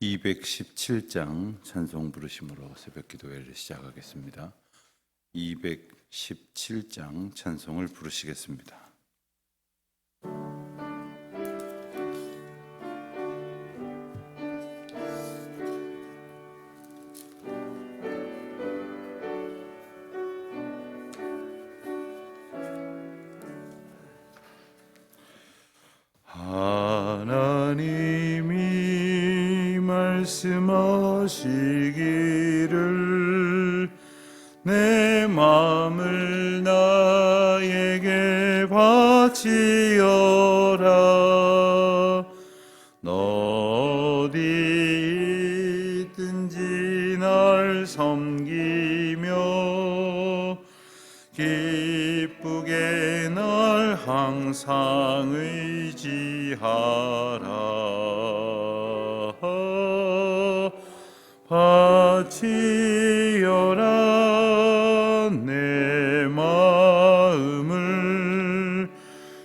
217장 찬송 부르심으로 새벽 기도회를 시작하겠습니다. 217장 찬송을 부르시겠습니다. 하나님이 말씀하시기를 내 마음을 나에게 바치어라. 너 어디 있든지 날 섬기며 기쁘게 날 항상 의지하라. 바치어라 내 마음을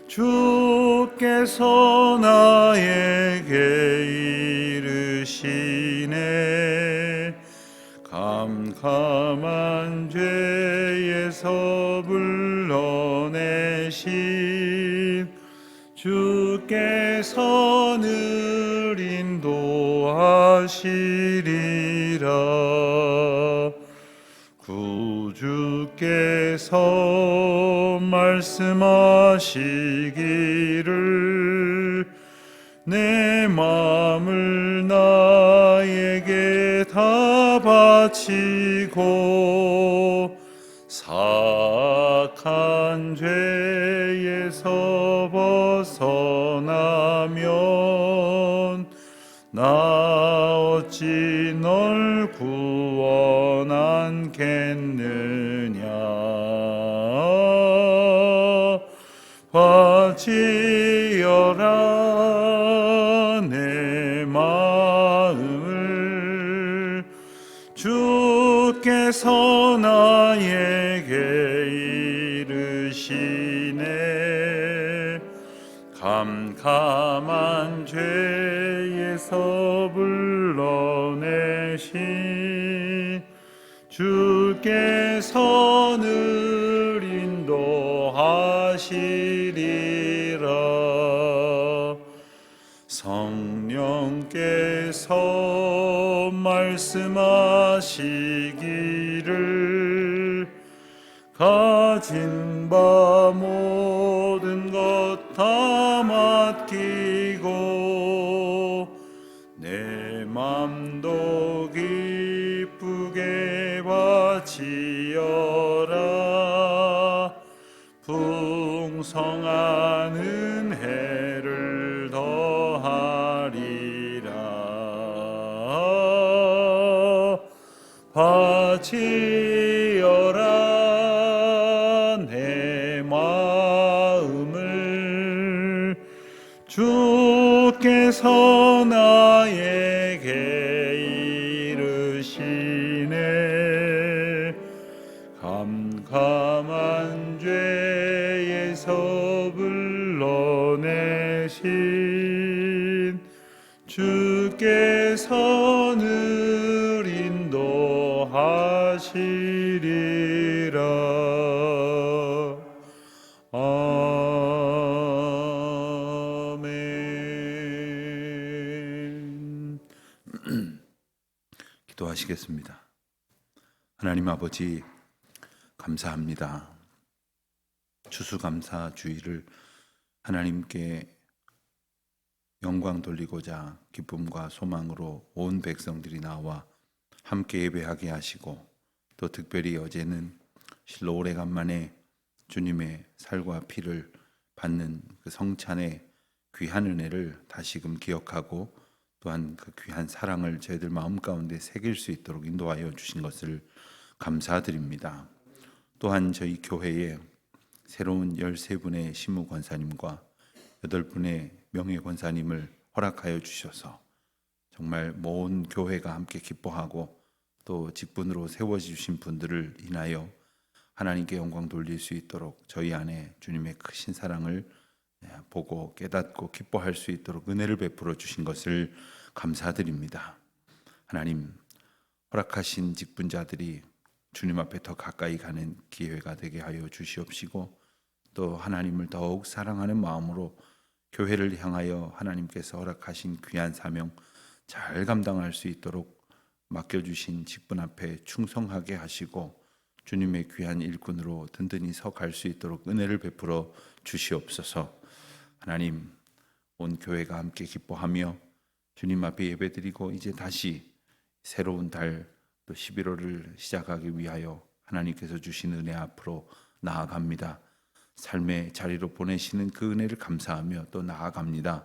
주께서 나에게 이르시네. 캄캄한 죄에서 불러내신 주께서 늘 인도하시리라. 구주께서 말씀하시기를 내 마음을 나에게 다 바치고 사악한 죄에서 벗어나면 나 어찌 널 구원하겠느냐. 바치어라 내 마음을 주께서 나에게 이르시네. 캄캄한 죄에서 불러내신 주께서 늘 인도하시리라. 성령께서 말씀하시기를 가진 바 모든 것 다 맡기고 내 맘도 기쁘게 바치어라. 풍성한 은혜를 더하리라. 바치어라 내 마음을 주께서 나에게 이르시네. 캄캄한 죄에서 불러내신 주께서 늘 인도하시리라. 아멘. 기도하시겠습니다. 하나님 아버지, 감사합니다. 추수감사주의를 하나님께 영광 돌리고자 기쁨과 소망으로 온 백성들이 나와 함께 예배하게 하시고, 또 특별히 어제는 실로 오래간만에 주님의 살과 피를 받는 그 성찬의 귀한 은혜를 다시금 기억하고, 또한 그 귀한 사랑을 저희들 마음 가운데 새길 수 있도록 인도하여 주신 것을 감사드립니다. 또한 저희 교회에 새로운 13분의 신무 권사님과 8분의 명예 권사님을 허락하여 주셔서 정말 모든 교회가 함께 기뻐하고, 또 직분으로 세워주신 분들을 인하여 하나님께 영광 돌릴 수 있도록 저희 안에 주님의 크신 사랑을 보고 깨닫고 기뻐할 수 있도록 은혜를 베풀어 주신 것을 감사드립니다. 하나님, 허락하신 직분자들이 주님 앞에 더 가까이 가는 기회가 되게 하여 주시옵시고, 또 하나님을 더욱 사랑하는 마음으로 교회를 향하여 하나님께서 허락하신 귀한 사명 잘 감당할 수 있도록 맡겨주신 직분 앞에 충성하게 하시고, 주님의 귀한 일꾼으로 든든히 서 갈 수 있도록 은혜를 베풀어 주시옵소서. 하나님, 온 교회가 함께 기뻐하며 주님 앞에 예배드리고 이제 다시 새로운 달 또 11월을 시작하기 위하여 하나님께서 주신 은혜 앞으로 나아갑니다. 삶의 자리로 보내시는 그 은혜를 감사하며 또 나아갑니다.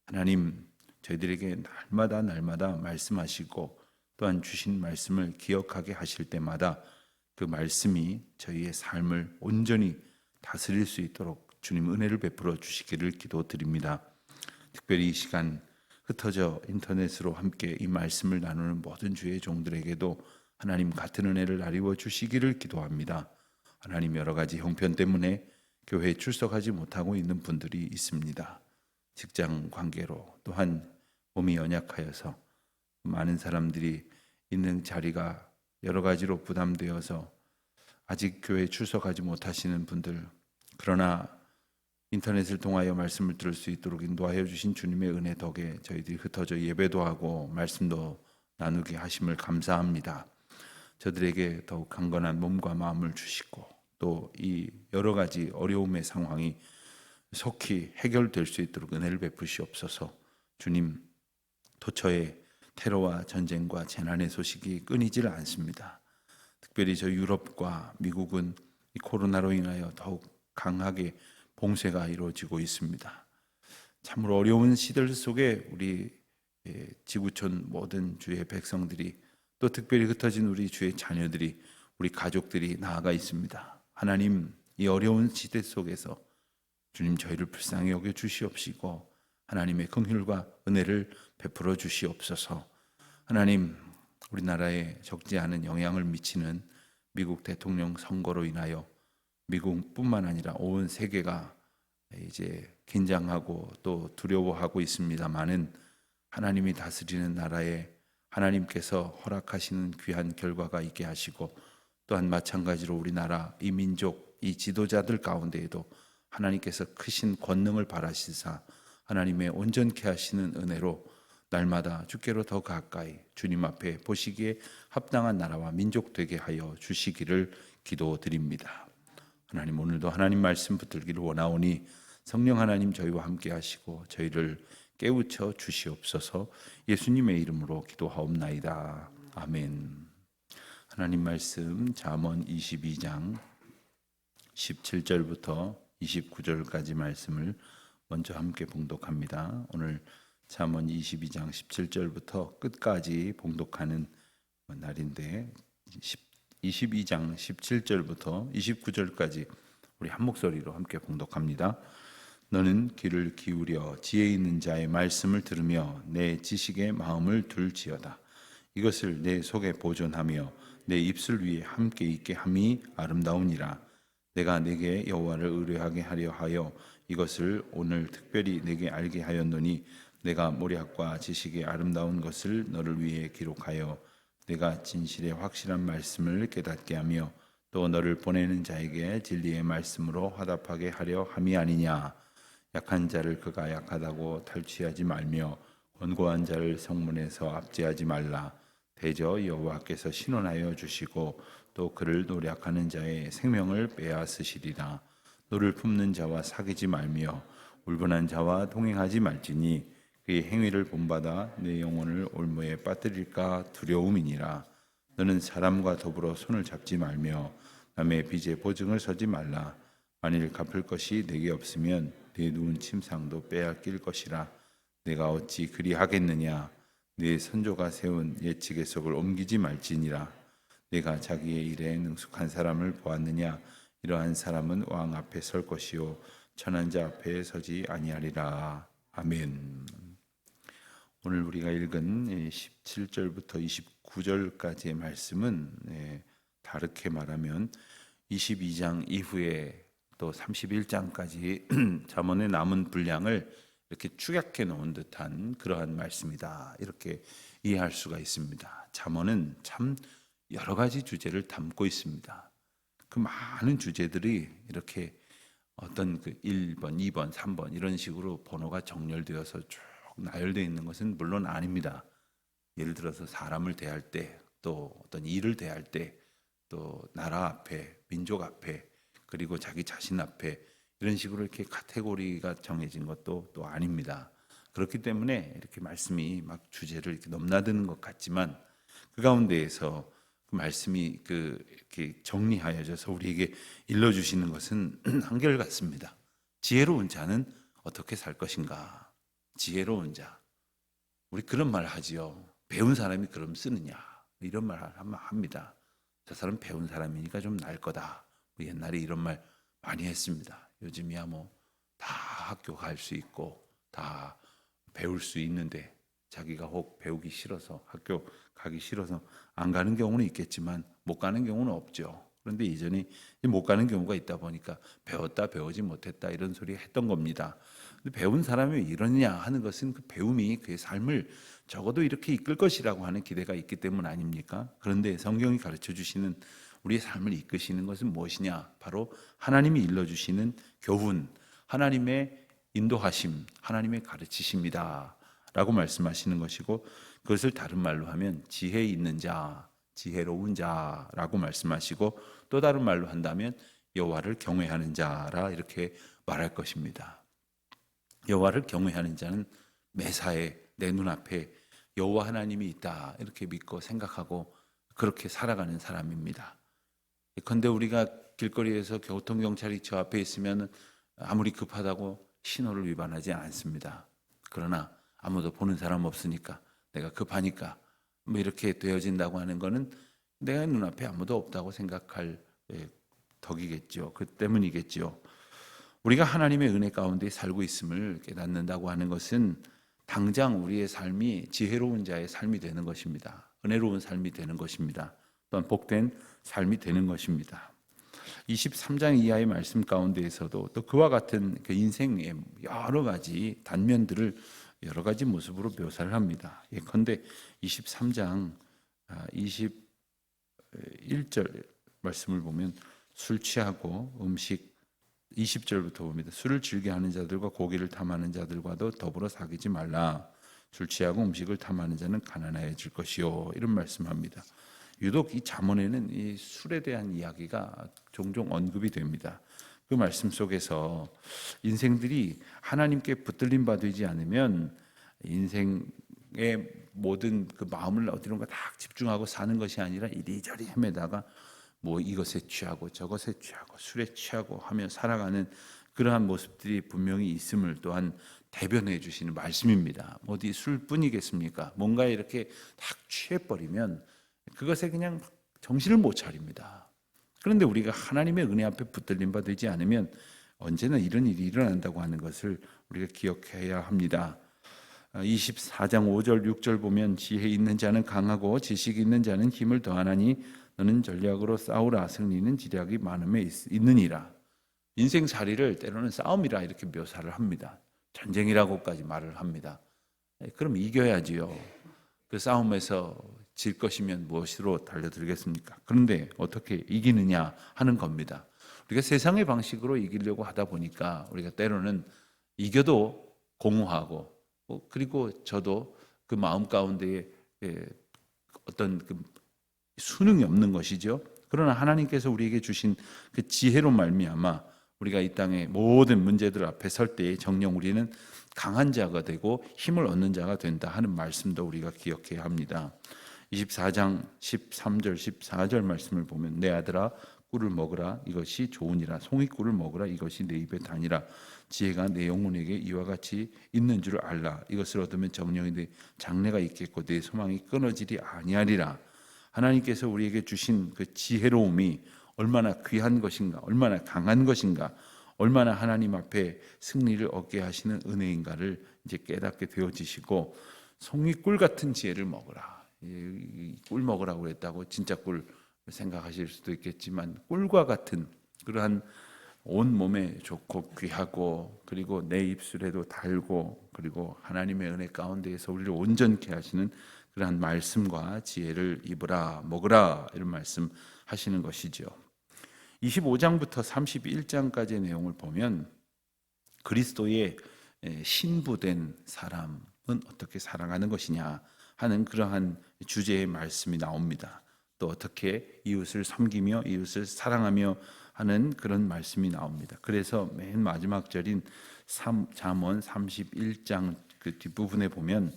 하나님, 저희들에게 날마다 말씀하시고 또한 주신 말씀을 기억하게 하실 때마다 그 말씀이 저희의 삶을 온전히 다스릴 수 있도록 주님 은혜를 베풀어 주시기를 기도드립니다. 특별히 이 시간 흩어져 인터넷으로 함께 이 말씀을 나누는 모든 주의 종들에게도 하나님 같은 은혜를 나리워 주시기를 기도합니다. 하나님, 여러 가지 형편 때문에 교회에 출석하지 못하고 있는 분들이 있습니다. 직장 관계로, 또한 몸이 연약하여서 많은 사람들이 있는 자리가 여러 가지로 부담되어서 아직 교회에 출석하지 못하시는 분들, 그러나 인터넷을 통하여 말씀을 들을 수 있도록 인도하여 주신 주님의 은혜 덕에 저희들이 흩어져 예배도 하고 말씀도 나누게 하심을 감사합니다. 저들에게 더욱 강건한 몸과 마음을 주시고 또 이 여러 가지 어려움의 상황이 속히 해결될 수 있도록 은혜를 베푸시옵소서. 주님, 도처에 테러와 전쟁과 재난의 소식이 끊이질 않습니다. 특별히 저 유럽과 미국은 이 코로나로 인하여 더욱 강하게 봉쇄가 이루어지고 있습니다. 참으로 어려운 시들 속에 우리 지구촌 모든 주의 백성들이, 또 특별히 흩어진 우리 주의 자녀들이, 우리 가족들이 나아가 있습니다. 하나님, 이 어려운 시대 속에서 주님, 저희를 불쌍히 여겨 주시옵시고 하나님의 긍휼과 은혜를 베풀어 주시옵소서. 하나님, 우리나라에 적지 않은 영향을 미치는 미국 대통령 선거로 인하여 미국뿐만 아니라 온 세계가 이제 긴장하고 또 두려워하고 있습니다마는, 하나님이 다스리는 나라에 하나님께서 허락하시는 귀한 결과가 있게 하시고, 또한 마찬가지로 우리나라 이 민족 이 지도자들 가운데에도 하나님께서 크신 권능을 발하시사 하나님의 온전케 하시는 은혜로 날마다 주께로 더 가까이 주님 앞에 보시기에 합당한 나라와 민족 되게 하여 주시기를 기도드립니다. 하나님, 오늘도 하나님 말씀 붙들기를 원하오니 성령 하나님 저희와 함께 하시고 저희를 깨우쳐 주시옵소서. 예수님의 이름으로 기도하옵나이다. 아멘. 하나님 말씀 잠언 22장 17절부터 29절까지 말씀을 먼저 함께 봉독합니다. 오늘 잠언 22장 17절부터 끝까지 봉독하는 날인데, 22장 17절부터 29절까지 우리 한 목소리로 함께 봉독합니다. 너는 귀를 기울여 지혜 있는 자의 말씀을 들으며 내 지식에 마음을 둘지어다. 이것을 내 속에 보존하며 내 입술 위에 함께 있게 함이 아름다우니라. 내가 내게 여호와를 의뢰하게 하려 하여 이것을 오늘 특별히 내게 알게 하였노니, 내가 모략과 지식의 아름다운 것을 너를 위해 기록하여 내가 진실의 확실한 말씀을 깨닫게 하며 또 너를 보내는 자에게 진리의 말씀으로 화답하게 하려 함이 아니냐. 약한 자를 그가 약하다고 탈취하지 말며 권고한 자를 성문에서 압제하지 말라. 대저 여호와께서 신원하여 주시고 또 그를 노략하는 자의 생명을 빼앗으시리라. 노를 품는 자와 사귀지 말며 울분한 자와 동행하지 말지니 그의 행위를 본받아 내 영혼을 올무에 빠뜨릴까 두려움이니라. 너는 사람과 더불어 손을 잡지 말며 남의 빚에 보증을 서지 말라. 만일 갚을 것이 내게 없으면 내 누운 침상도 빼앗길 것이라. 내가 어찌 그리하겠느냐. 내 선조가 세운 예측의 속을 옮기지 말지니라. 내가 자기의 일에 능숙한 사람을 보았느냐. 이러한 사람은 왕 앞에 설 것이요 천한 자 앞에 서지 아니하리라. 아멘. 오늘 우리가 읽은 17절부터 29절까지의 말씀은 다르게 말하면 22장 이후에 또 31장까지 잠언의 남은 분량을 이렇게 축약해 놓은 듯한 그러한 말씀이다. 이렇게 이해할 수가 있습니다. 잠언은 참 여러 가지 주제를 담고 있습니다. 그 많은 주제들이 이렇게 어떤 그 1번, 2번, 3번 이런 식으로 번호가 정렬되어서 쭉 나열되어 있는 것은 물론 아닙니다. 예를 들어서 사람을 대할 때, 또 어떤 일을 대할 때, 또 나라 앞에, 민족 앞에, 그리고 자기 자신 앞에 이런 식으로 이렇게 카테고리가 정해진 것도 또 아닙니다. 그렇기 때문에 이렇게 말씀이 막 주제를 이렇게 넘나드는 것 같지만 그 가운데에서 그 말씀이 이렇게 정리하여져서 우리에게 일러주시는 것은 한결같습니다. 지혜로운 자는 어떻게 살 것인가? 지혜로운 자. 우리 그런 말 하지요. 배운 사람이 그럼 쓰느냐? 이런 말 합니다. 저 사람 배운 사람이니까 좀 날 거다. 옛날에 이런 말 많이 했습니다. 요즘이야 뭐 다 학교 갈 수 있고 다 배울 수 있는데 자기가 혹 배우기 싫어서 학교 가기 싫어서 안 가는 경우는 있겠지만 못 가는 경우는 없죠. 그런데 이전에 못 가는 경우가 있다 보니까 배웠다 배우지 못했다 이런 소리 했던 겁니다. 근데 배운 사람이 왜 이러냐 하는 것은 그 배움이 그의 삶을 적어도 이렇게 이끌 것이라고 하는 기대가 있기 때문 아닙니까? 그런데 성경이 가르쳐 주시는 우리의 삶을 이끄시는 것은 무엇이냐? 바로 하나님이 일러주시는 교훈, 하나님의 인도하심, 하나님의 가르치십니다 라고 말씀하시는 것이고, 그것을 다른 말로 하면 지혜 있는 자, 지혜로운 자라고 말씀하시고, 또 다른 말로 한다면 여호와를 경외하는 자라 이렇게 말할 것입니다. 여호와를 경외하는 자는 매사에 내 눈앞에 여호와 하나님이 있다 이렇게 믿고 생각하고 그렇게 살아가는 사람입니다. 그런데 우리가 길거리에서 교통경찰이 저 앞에 있으면 아무리 급하다고 신호를 위반하지 않습니다. 그러나 아무도 보는 사람 없으니까 내가 급하니까 뭐 이렇게 되어진다고 하는 것은 내가 눈앞에 아무도 없다고 생각할 덕이겠죠. 그 때문이겠죠. 우리가 하나님의 은혜 가운데 살고 있음을 깨닫는다고 하는 것은 당장 우리의 삶이 지혜로운 자의 삶이 되는 것입니다. 은혜로운 삶이 되는 것입니다. 또한 복된 삶이 되는 것입니다. 23장 이하의 말씀 가운데에서도 또 그와 같은 그 인생의 여러 가지 단면들을 여러 가지 모습으로 묘사를 합니다. 예컨대 23장 21절 말씀을 보면 술 취하고 음식 20절부터 봅니다. 술을 즐겨하는 자들과 고기를 탐하는 자들과도 더불어 사귀지 말라. 술 취하고 음식을 탐하는 자는 가난해질 것이요. 이런 말씀합니다. 유독 이 잠언에는 이 술에 대한 이야기가 종종 언급이 됩니다. 그 말씀 속에서 인생들이 하나님께 붙들림 받지 않으면 인생의 모든 그 마음을 어디론가 딱 집중하고 사는 것이 아니라 이리저리 헤매다가 뭐 이것에 취하고 저것에 취하고 술에 취하고 하며 살아가는 그러한 모습들이 분명히 있음을 또한 대변해 주시는 말씀입니다. 어디 술뿐이겠습니까? 뭔가 이렇게 딱 취해버리면 그것에 그냥 정신을 못 차립니다. 그런데 우리가 하나님의 은혜 앞에 붙들림 받지 않으면 언제나 이런 일이 일어난다고 하는 것을 우리가 기억해야 합니다. 24장 5절 6절 보면 지혜 있는 자는 강하고 지식 있는 자는 힘을 더하나니 너는 전략으로 싸우라 승리는 지략이 많음에 있느니라. 인생살이를 때로는 싸움이라 이렇게 묘사를 합니다. 전쟁이라고까지 말을 합니다. 그럼 이겨야지요. 그 싸움에서 질 것이면 무엇으로 달려들겠습니까? 그런데 어떻게 이기느냐 하는 겁니다. 우리가 세상의 방식으로 이기려고 하다 보니까 우리가 때로는 이겨도 공허하고 그리고 저도 그 마음 가운데에 어떤 그 수능이 없는 것이죠. 그러나 하나님께서 우리에게 주신 그 지혜로 말미암아 우리가 이 땅의 모든 문제들 앞에 설 때에 정녕 우리는 강한 자가 되고 힘을 얻는 자가 된다 하는 말씀도 우리가 기억해야 합니다. 24장 13절 14절 말씀을 보면 내 아들아 꿀을 먹으라 이것이 좋으니라 송이꿀을 먹으라 이것이 내 입에 다니라 지혜가 내 영혼에게 이와 같이 있는 줄 알라 이것을 얻으면 정령이 내 장래가 있겠고 내 소망이 끊어지리 아니하리라. 하나님께서 우리에게 주신 그 지혜로움이 얼마나 귀한 것인가, 얼마나 강한 것인가, 얼마나 하나님 앞에 승리를 얻게 하시는 은혜인가를 이제 깨닫게 되어지시고 송이꿀 같은 지혜를 먹으라. 꿀 먹으라고 했다고 진짜 꿀 생각하실 수도 있겠지만 꿀과 같은 그러한 온 몸에 좋고 귀하고 그리고 내 입술에도 달고 그리고 하나님의 은혜 가운데에서 우리를 온전케 하시는 그러한 말씀과 지혜를 입으라 먹으라 이런 말씀 하시는 것이죠. 25장부터 31장까지의 내용을 보면 그리스도의 신부된 사람은 어떻게 살아가는 것이냐 하는 그러한 주제의 말씀이 나옵니다. 또 어떻게 이웃을 섬기며 이웃을 사랑하며 하는 그런 말씀이 나옵니다. 그래서 맨 마지막 절인 잠언 31장 그 뒷부분에 보면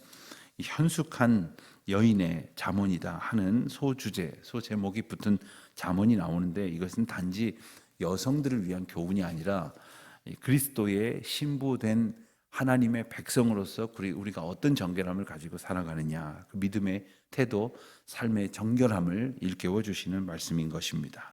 현숙한 여인의 잠언이다 하는 소주제, 소제목이 붙은 잠언이 나오는데 이것은 단지 여성들을 위한 교훈이 아니라 그리스도의 신부된 하나님의 백성으로서 우리가 어떤 정결함을 가지고 살아가느냐, 그 믿음의 태도, 삶의 정결함을 일깨워 주시는 말씀인 것입니다.